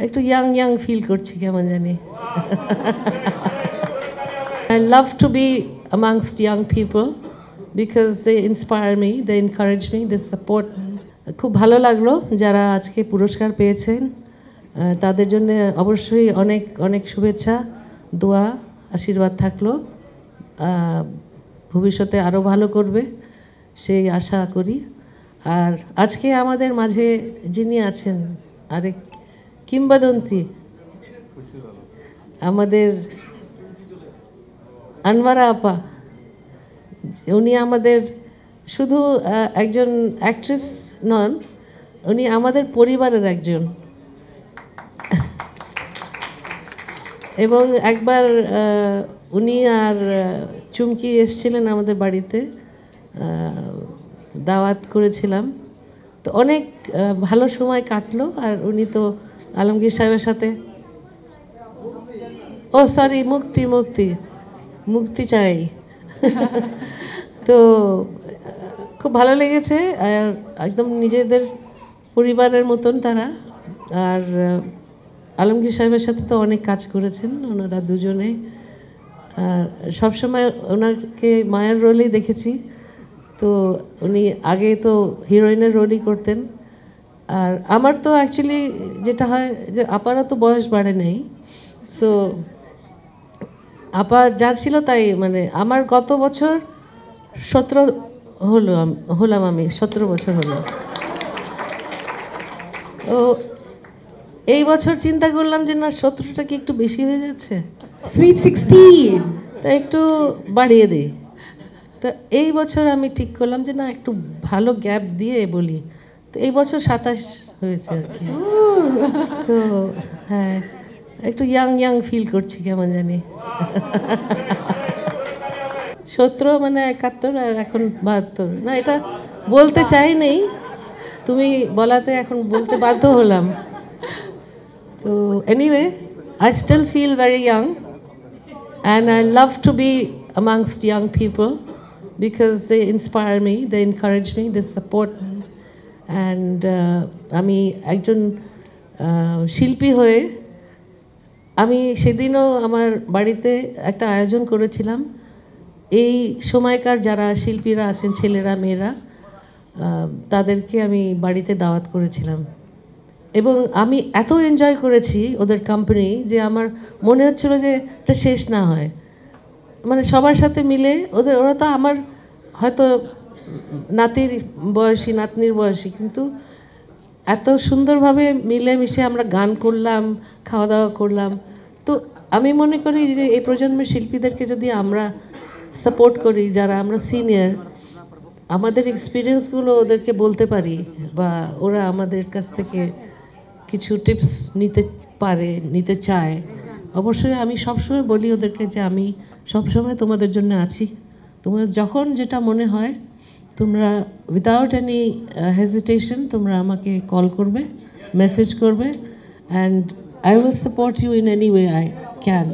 একটু young young feel করছি কেমন জানি I love to be amongst young people because they inspire me, they encourage me, they support me. খুব ভালো লাগলো যারা আজকে পুরস্কার পেয়েছেন তাদের জন্য অবশ্যই অনেক অনেক শুভেচ্ছা, দোয়া, আশীর্বাদ থাকলো। ভবিষ্যতে আরও ভালো করবে সেই আশা করি। আর আজকে আমাদের মাঝে যিনি আছেন আরেক কিংবদন্তি আমাদের আনওয়ারা আপা, উনি আমাদের শুধু একজন অ্যাক্ট্রেস নন, উনি আমাদের পরিবারের একজন। এবং একবার উনি আর চুমকি এসেছিলেন আমাদের বাড়িতে, দাওয়াত করেছিলাম, তো অনেক ভালো সময় কাটলো। আর উনি তো আলমগীর সাহেবের সাথে, ও সরি, মুক্তি মুক্তি মুক্তি চাই তো খুব ভালো লেগেছে, আর একদম নিজেদের পরিবারের মতন তারা। আর আলমগীর সাহেবের সাথে তো অনেক কাজ করেছেন ওনারা দুজনে, আর সবসময় ওনাকে মায়ের রোলেই দেখেছি। তো উনি আগে তো হিরোইনের রোলই করতেন। আর আমার তো অ্যাকচুয়ালি যেটা হয় যে আপারা তো বয়স বাড়ে নেই, সো আপা যা ছিল তাই, মানে আমার গত বছর 17 হলাম আমি, 17 বছর হলো। তো এই বছর চিন্তা করলাম যে না, 17টা কি একটু বেশি হয়ে যাচ্ছে, সুইট 16, তা একটু বাড়িয়ে দিই। তা এই বছর আমি ঠিক করলাম যে না, একটু ভালো গ্যাপ দিয়ে বলি, তো এই বছর 27 হয়েছে আর কি। তো হ্যাঁ, একটু ইয়াং ইয়াং ফিল করছি কেমন জানি 17 মানে 71, আর এখন 72। না, এটা বলতে চাই নেই, তুমি বলাতে এখন বলতে বাধ্য হলাম। তো anyway, I still feel very young and I love to be amongst young people because they inspire me, they encourage me, they support me. And আমি একজন শিল্পী হয়ে আমি সেদিনও আমার বাড়িতে একটা আয়োজন করেছিলাম। এই সময়কার যারা শিল্পীরা আছেন, ছেলেরা মেয়েরা, তাদেরকে আমি বাড়িতে দাওয়াত করেছিলাম এবং আমি এত এনজয় করেছি ওদের কোম্পানি যে আমার মনে হচ্ছিল যে এটা শেষ না হয়। মানে সবার সাথে মিলে ওরা তো আমার হয়তো নাতির বয়সী, নাতনির বয়সী, কিন্তু এত সুন্দরভাবে মিলেমিশে আমরা গান করলাম, খাওয়া দাওয়া করলাম। তো আমি মনে করি যে এই প্রজন্মের শিল্পীদেরকে যদি আমরা সাপোর্ট করি, যারা আমরা সিনিয়র, আমাদের এক্সপিরিয়েন্সগুলো ওদেরকে বলতে পারি, বা ওরা আমাদের কাছ থেকে কিছু টিপস নিতে চায়, অবশ্যই আমি সবসময় বলি ওদেরকে যে আমি সবসময় তোমাদের জন্য আছি। তোমার যখন যেটা মনে হয় তোমরা উইদাউট এনি হেজিটেশন তোমরা আমাকে কল করবে, মেসেজ করবে, and I will support you in any way I can.